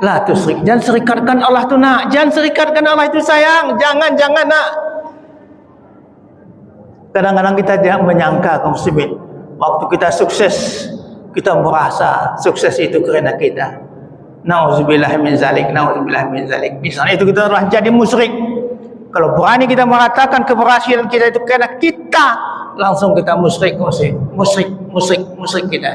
La tusyrik. Jangan serikatkan Allah tu nak. Jangan serikatkan Allah itu sayang. Jangan nak. Kadang-kadang kita tidak menyangka kaum muslimin, waktu kita sukses, kita merasa sukses itu kerana kita. Nauzubillah min zalik, nauzubillah min zalik. Misalnya itu kita telah jadi musyrik. Kalau berani kita mengatakan keberhasilan kita itu kerana kita, langsung kita musyrik kita.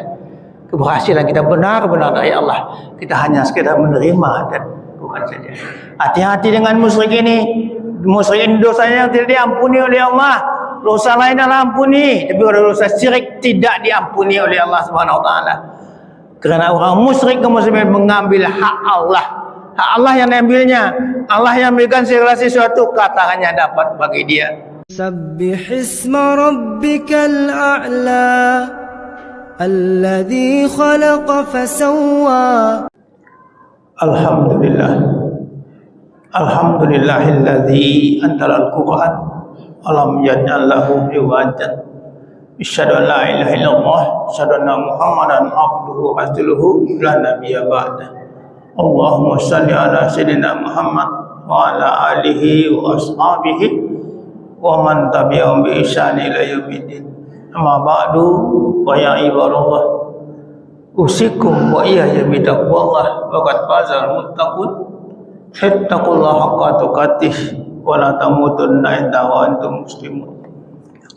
Keberhasilan kita benar-benar dari Allah. Kita hanya sekedar menerima dan bukan saja. Hati-hati dengan musyrik ini. Musyrik ini dosanya yang tidak diampuni oleh Allah. Dosa lain adalah ampuni, tapi kalau dosa syirik tidak diampuni oleh Allah Subhanahu wa taala. Kerana orang musyrik kaum muslimin mengambil hak Allah. Hak Allah yang diambilnya. Allah yang memberikan segala sesuatu, katakannya dapat bagi dia. Sabbih isma rabbikal a'la alladhi khalaqa fasawwa. Alhamdulillah. Alhamdulillahilladzi anzala al-Qur'an alam yaj'al lahu iwajan. Asyhadu an la ilaha illallah, asyhadu anna Muhammadan abduhu wa rasuluhu la nabiyya ba'da. Allahumma shalli ala sayyidina Muhammad wa ala alihi wa ashabihi wa man tabi'ahum bi ihsan ila yaumiddin. Amma ba'du, wa ya ibadallah, usikum wa iyaya bi taqwallah wa qad fazal muttaqun. Ittaqullaha haqqa tuqatih wa la tamutunna illa wa antum muslimun.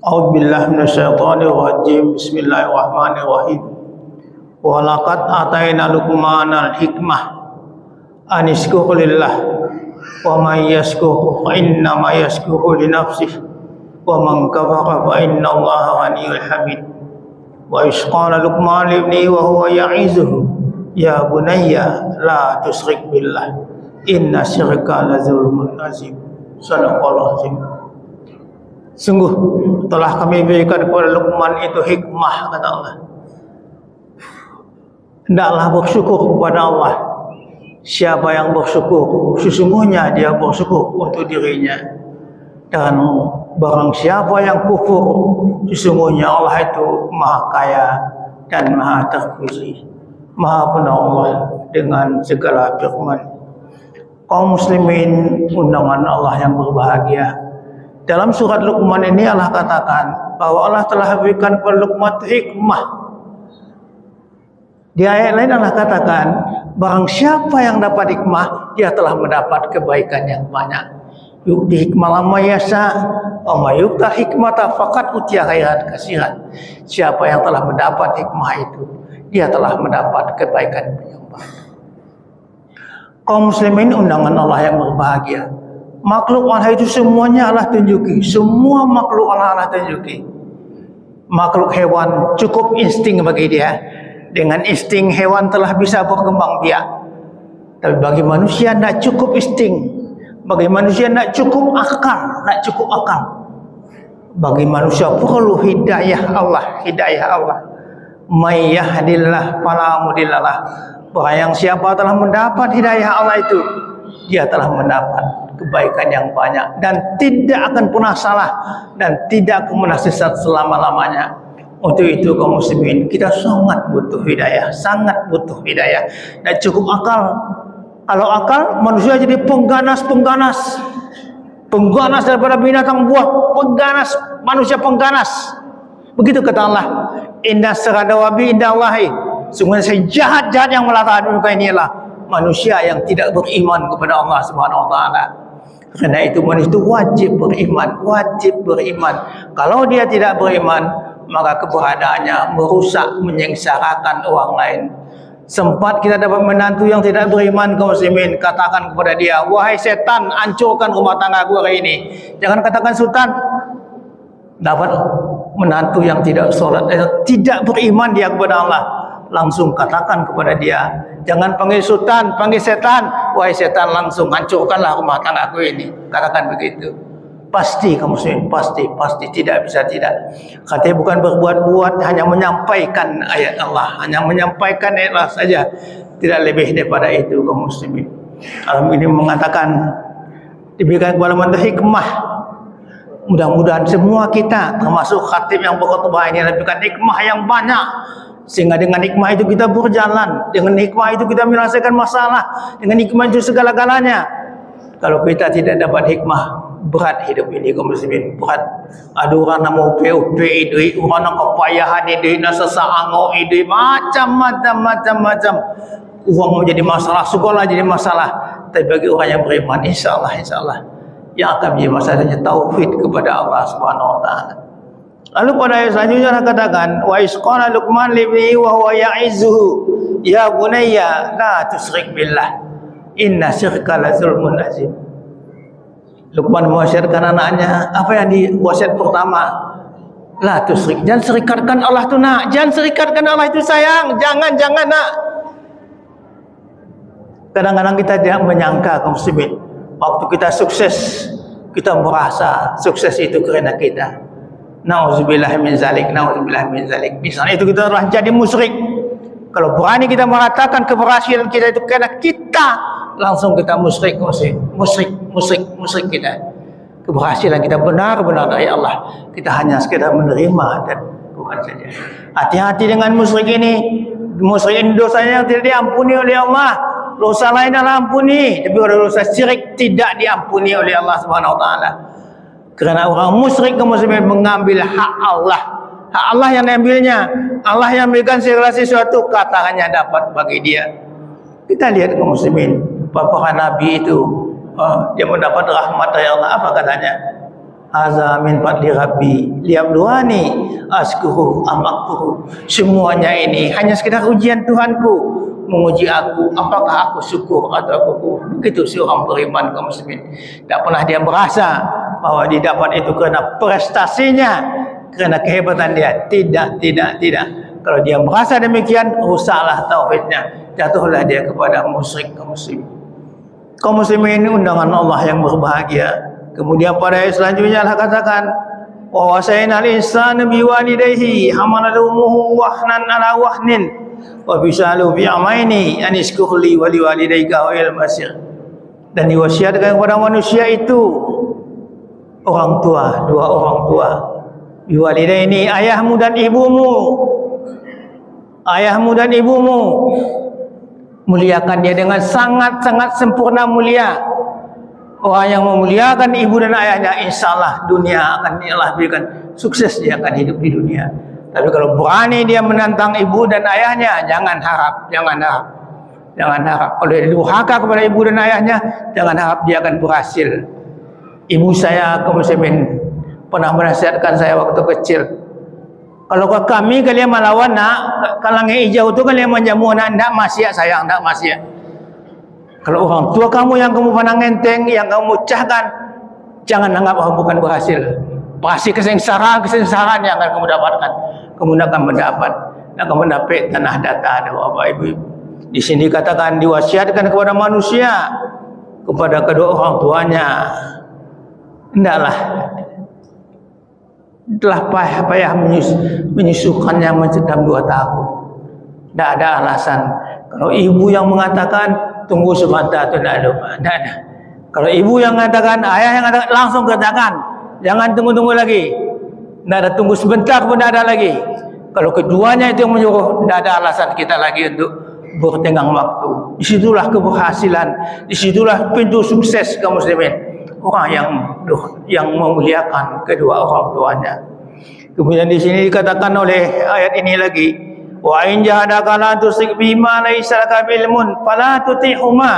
A'udzu billahi minasyaitonir rajim. Bismillahirrahmanirrahim. Wa laqad ataina Luqmanal hikmah an ishkur lillah wa man yashkur fa inna ma yashkuru li nafsihi wa man kafara fa inna Allaha ghaniyyun hamid. Wa isqala Luqman li ibnihi wa huwa ya'izuhu ya bunayya la tusyrik billah inna syirka la zulmun azim. Sadaqallahu azim. Sungguh telah kami berikan kepada Luqman itu hikmah, kata Allah. Hendaklah bersyukur kepada Allah. Siapa yang bersyukur, sesungguhnya dia bersyukur untuk dirinya. Dan barang siapa yang kufur, sesungguhnya Allah itu maha kaya dan maha terpuji, maha penolong dengan segala firman. Kaum muslimin, undangan Allah yang berbahagia. Dalam surat Luqman ini Allah katakan bahwa Allah telah berikan kepada Luqman hikmah. Di ayat lain Allah katakan, barang siapa yang dapat hikmah, dia telah mendapat kebaikan yang banyak. Yu'ti hikmah ma yasha wa may yu'ta hikmata faqad utiya khairan katsiran. Siapa yang telah mendapat hikmah itu, dia telah mendapat kebaikan yang banyak. Kaum muslimin, undangan Allah yang berbahagia. Makhluk Allah itu semuanya Allah tunjuki. Semua makhluk Allah tunjuki. Makhluk hewan cukup insting bagi dia. Dengan insting hewan telah bisa berkembang biak. Tapi bagi manusia tidak cukup insting. Bagi manusia tidak cukup akal. Bagi manusia perlu hidayah Allah. May yahdillah fala mudhillalah. Barang siapa telah mendapat hidayah Allah itu, dia telah mendapat kebaikan yang banyak dan tidak akan pernah salah dan tidak akan pernah sesat selama-lamanya. Untuk itu kaum muslimin, kita sangat butuh hidayah. Dan cukup akal. Kalau akal, manusia jadi pengganas daripada binatang buah, manusia pengganas. Begitu kata Allah, inna saradawabi inda Allahi, sungguh sejahat-jahat yang melata dunia ini adalah manusia yang tidak beriman kepada Allah Subhanahu wa taala. Karena itu manusia itu wajib beriman. Kalau dia tidak beriman, maka keberadaannya merusak, menyengsarakan orang lain. Sempat kita dapat menantu yang tidak beriman, kaum muslimin, katakan kepada dia, wahai setan, hancurkan rumah tangga aku hari ini. Jangan katakan sultan. Dapat menantu yang tidak sholat, tidak beriman dia kepada Allah, langsung katakan kepada dia, jangan panggil sultan, panggil setan. Wahai setan, langsung hancurkanlah rumah tangga aku ini. Katakan begitu. Pasti kamu muslim, pasti tidak bisa tidak. Katanya bukan berbuat-buat, hanya menyampaikan ayat Allah, hanya menyampaikan ayat Allah saja, tidak lebih daripada itu kaum muslimin. Alam ini mengatakan diberikan kepada manusia hikmah. Mudah-mudahan semua kita, termasuk khatib yang berkhutbah ini, diberikan hikmah yang banyak Sehingga dengan hikmah itu kita berjalan, dengan hikmah itu kita menyelesaikan masalah, dengan hikmah itu segala-galanya. Kalau kita tidak dapat hikmah, berat hidup ini kaum muslimin, berat. Ada orang nak mau PUP duit, orang nak kepayahan duit, nak sesaango duit, macam-macam. Uang menjadi masalah, sekolah jadi masalah. Tapi bagi orang yang beriman, insya-Allah yang akan menjadi masalahnya tauhid kepada Allah Subhanahu wa taala. Lalu pada ayat selanjutnya Allah katakan, wa isqala Luqman li ibnihi wa huwa ya'izuhu, ya bunayya la tusyrik billah, inna syirka la zulmun azim. Luqman mewasiatkan anaknya, apa yang diwasiat pertama? La tusyrik, jangan serikatkan Allah itu nak, jangan serikatkan Allah itu sayang, jangan nak. Kadang-kadang kita tidak menyangka kaum muslimin, waktu kita sukses, kita merasa sukses itu kerana kita. Nauzubillah min zalik. Misalnya itu kita telah jadi musyrik. Kalau berani kita mengatakan keberhasilan kita itu karena kita, langsung kita musyrik kita. Keberhasilan kita benar-benar dari Allah. Kita hanya sekedar menerima dan bukan saja. Hati-hati dengan musyrik ini. Musyrik ini dosanya tidak diampuni oleh Allah. Dosa lain adalah ampuni, tapi kalau dosa syirik tidak diampuni oleh Allah Subhanahu wa taala. Kerana orang musyrik kaum muslimin mengambil hak Allah. Hak Allah yang diambilnya. Allah yang memberikan segala sesuatu, katanya dapat bagi dia. Kita lihat kaum muslimin, para nabi itu dia mendapat rahmat dari Allah. Apa katanya? Haza min fadli rabbi liyabluwani askuhu am akfuru. Semuanya ini hanya sekedar ujian Tuhanku, menguji aku, apakah aku syukur atau aku kufur. Begitu seorang beriman kaum muslimin. Tak pernah dia merasa bahwa dia dapat itu kerana prestasinya, kerana kehebatan dia. Tidak. Kalau dia merasa demikian, rusaklah tauhidnya, jatuhlah dia kepada musyrik kaum muslimin. Kaum muslimin ini undangan Allah yang berbahagia. Kemudian pada ayat selanjutnya Allah katakan, wa wasaina al-insana biwalidayhi hamalathu wahnan ala wahnin wa bisalu bi amaini an iskuhli wa liwalidayka wa il masir. Dan diwasiatkan kepada manusia itu orang tua, dua orang tua. Biwalidaini, ayahmu dan ibumu. Ayahmu dan ibumu. Muliakan dia dengan sangat-sangat sempurna mulia. Orang yang memuliakan ibu dan ayahnya, insyaAllah dunia akan Allah berikan sukses, dia akan hidup di dunia. Tapi kalau berani dia menantang ibu dan ayahnya, jangan harap. Kalau dia durhaka kepada ibu dan ayahnya, jangan harap dia akan berhasil. Ibu saya kaum muslimin pernah menasihatkan saya waktu kecil, kalau kami kalian melawan nak kalang hijau tu kalian menjamu nak, ndak maksiat sayang, ndak maksiat. Kalau orang tua kamu yang kamu pandang enteng, yang kamu cahkan, jangan anggap bukan berhasil. Pasti kesengsaraan yang akan kamu dapatkan. Kamu akan mendapat tanah datar, Bapak Ibu. Di sini katakan diwasiatkan kepada manusia, kepada kedua orang tuanya. Hendaklah telah payah menyusukannya dalam 2 tahun. Tidak ada alasan. Kalau ibu yang mengatakan tunggu sebentar, itu tidak ada. Kalau ibu yang mengatakan, ayah yang mengatakan, langsung katakan, jangan tunggu-tunggu lagi. Tidak ada tunggu sebentar pun tidak ada lagi. Kalau keduanya itu yang menyuruh, tidak ada alasan kita lagi untuk bertenggang waktu. Disitulah keberhasilan, disitulah pintu sukses kaum muslimin. Orang yang memuliakan kedua orang tuanya. Kemudian di sini dikatakan oleh ayat ini lagi, wa in jahadaka la tusyrik bima laysa laka ilmun fala tuti'huma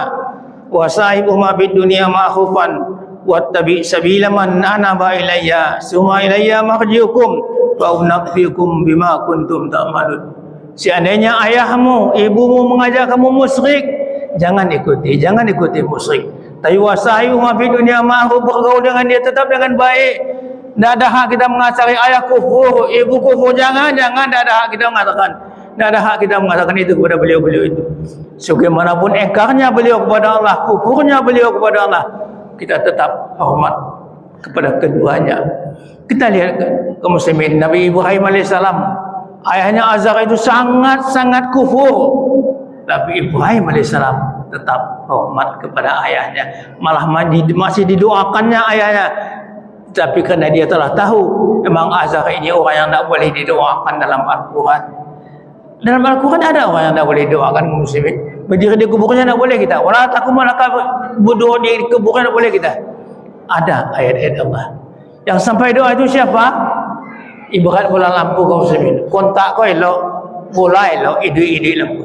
wa sahibhuma bid dunya ma'rufan wattabi sabila man anaba ilayya summa ilayya marji'ukum wa unabbiukum bima kuntum ta'malun. Seandainya ayahmu, ibumu mengajak kamu musyrik, jangan ikuti musyrik. Tapi wasahihu fi dunia ma'ruf, bergaul dengan dia tetap dengan baik. Tidak ada hak kita mengasihi ayah kufur, ibu kufur, jangan, tidak ada hak kita mengatakan. Tidak ada hak kita mengatakan itu kepada beliau-beliau itu. Bagaimanapun engkarnya beliau kepada Allah, kufurnya beliau kepada Allah, kita tetap hormat kepada keduanya. Kita lihat kaum muslimin, Nabi Ibrahim AS, ayahnya Azar itu sangat kufur, tapi Ibrahim AS tetap hormat kepada ayahnya, malah masih didoakannya ayahnya. Tapi kerana dia telah tahu memang Azar ini orang yang tak boleh didoakan dalam Al-Quran, Dalam Al-Quran ada orang yang tak boleh doakan kaum muslimin. Berdiri di kuburnya tak boleh kita. Wala takum malaka berdoa di kuburnya tak boleh kita. Ada ayat-ayat Allah. Yang sampai doa itu siapa? Ibarat bola lampu kaum muslimin. Kontak kau elok, bola elok, idui lampu.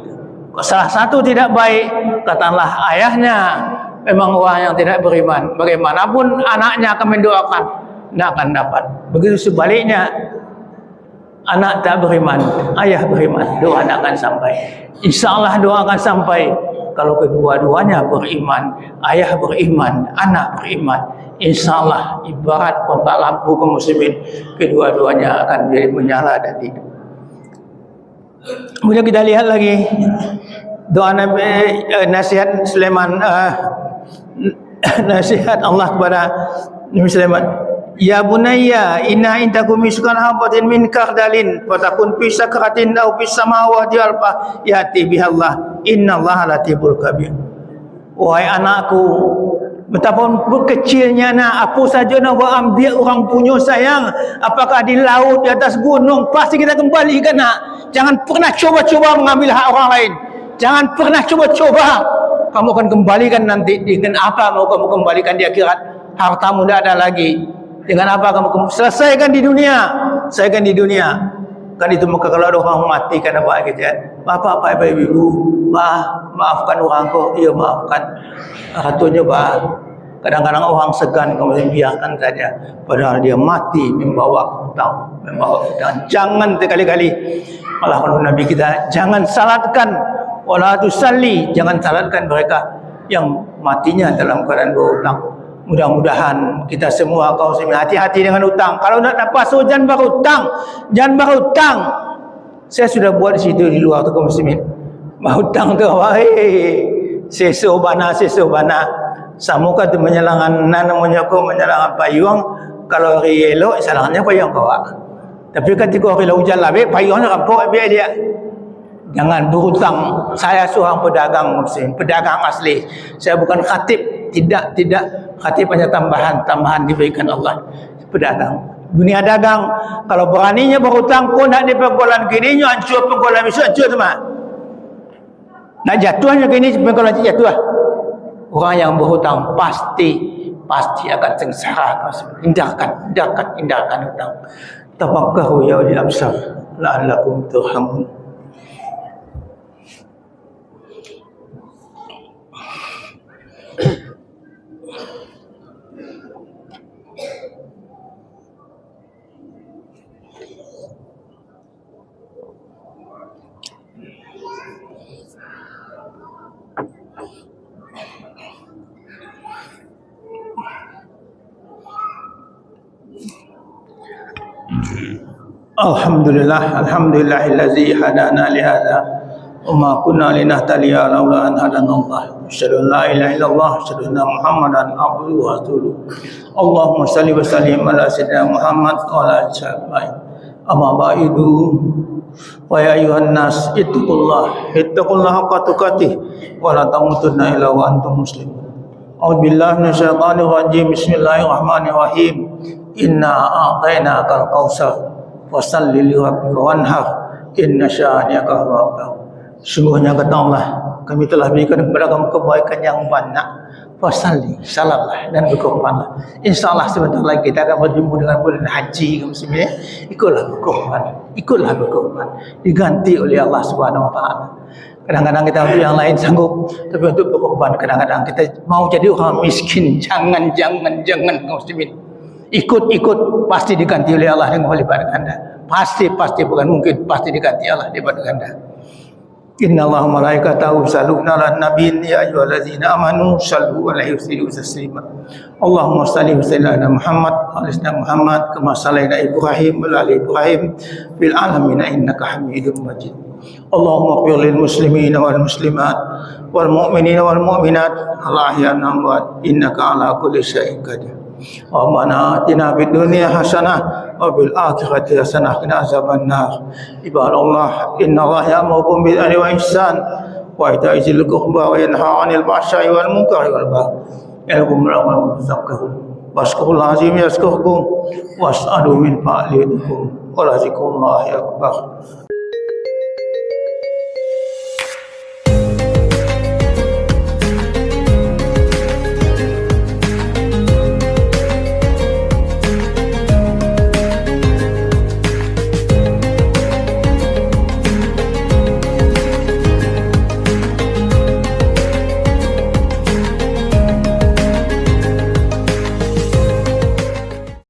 Salah satu tidak baik, katakanlah ayahnya memang orang yang tidak beriman. Bagaimanapun anaknya akan mendoakan, tidak akan dapat. Begitu sebaliknya, anak tak beriman, ayah beriman, doa tidak akan sampai. InsyaAllah doa akan sampai kalau kedua-duanya beriman, ayah beriman, anak beriman. InsyaAllah ibarat kontak lampu kaum muslimin, kedua-duanya akan menjadi menyala dan hidup. Kemudian kita lihat lagi doa Nabi, nasihat Sulaiman, nasihat Allah kepada Nabi Sulaiman. Ya bunayya inna in takum miskan habatin min kardalin fatakun fi sakratin aw fis samawati wal ardi yati bihallah innallaha latiful kabir. Wahai anakku, betapa kecilnya nak, apa saja nak buat ambil orang punya sayang, apakah di laut, di atas gunung, pasti kita kembalikan nak. Jangan pernah coba-coba mengambil hak orang lain. Jangan pernah coba-coba. Kamu akan kembalikan nanti. Dengan apa mau kamu kembalikan di akhirat? Hartamu tidak ada lagi. Dengan apa kamu selesaikan di dunia? Selesaikan di dunia. Kan itu maka kalau ada orang mati kan apa gitu ya. Bapak, ibu, maafkan orangku. Iya maafkan. Satunya kadang-kadang orang segan kemudian biarkan saja. Padahal dia mati membawa hutang. Jangan sekali-kali. Malah kalau Nabi kita jangan salatkan. Wala tusalli. Jangan salatkan mereka yang matinya dalam keadaan berhutang. Mudah-mudahan kita semua kaum muslimin hati-hati dengan hutang. Kalau nak dapat jangan berhutang. Jangan berhutang. Saya sudah buat di situ di luar tu kaum muslimin. Berhutang tu seso bana. Samuka tu menyelangan namanya kau menyelangan payung. Kalau hari elok salahnya payung kau. Tapi ketika hari hujan labik payungnya rampok biar dia. Jangan berhutang. Saya seorang pedagang muslim, pedagang asli. Saya bukan khatib. Tidak khatib hanya tambahan diberikan Allah. Pedagang dunia dagang, kalau beraninya berhutang pun nak di penggolan kini hancur penggolan besok hancur teman. Nak jatuhnya kini penggolan jatuh. Orang yang berhutang pasti akan sengsara. Hindarkan hutang. Tafakkaru ya ulil absar la'allakum turhamun. Alhamdulillahillazi hadana li hadza wa ma kunna linahtadiya laula an hadana Allah. Asyhadu an la ilaha illallah, asyhadu anna Muhammadan abduhu wa rasuluh. Allahumma shalli wa sallim ala sayyidina Muhammad wa ala alihi wasallam. Amma ba'du. Wa ya ayuhan nas ittaqullaha haqqa tuqatih wa la tamutunna illa wa antum muslimun. A'udzu billahi minasyaitonir rajim. Bismillahirrahmanirrahim. Inna a'tainakal kautsar fasalli li rabbika wanhar inna syani'aka huwal abtar. Sungguhnya kata Allah, kami telah berikan kepada kamu kebaikan yang banyak. Fasalli, salatlah dan berkorbanlah. InsyaAllah sebentar lagi kita akan berjumpa dengan bulan haji kaum muslimin. Ikutlah berkorban. Diganti oleh Allah Subhanahu wa taala. Kadang-kadang kita untuk yang lain sanggup, tapi untuk berkorban kadang-kadang kita mau jadi orang miskin. Jangan kaum muslimin. Ikut pasti diganti oleh Allah dengan berlipat ganda. Pasti bukan mungkin, pasti diganti Allah berlipat ganda. Innallaha wa malaikatahu yusalluna 'alan nabiyyin ya ayyuhallazina amanu sallu 'alaihi wa sallimu taslima. Allahumma shalli wa sallim ala Muhammad wa ala Muhammad kama shallaita Ibrahim wa ala Ibrahim fil alamin innaka Hamidum Majid. Allahumma ighfir lil muslimina wal muslimat wal mu'minina wal mu'minat al ahya'i wal amwat innaka ala kulli syai'in qadir. Rabbana atina fid dunya hasanah wa fil akhirati hasanah wa qina azabannar. Ibadallah, innallaha ya'muru bil adli wal ihsan wa ita'i dzil qurba wa yanha 'anil fahsya'i wal munkari wal baghi ya'idukum la'allakum tadhakkarun. Washkurul azim yazkurkum was'alu min fa'likum wa la zikrullahi akbar.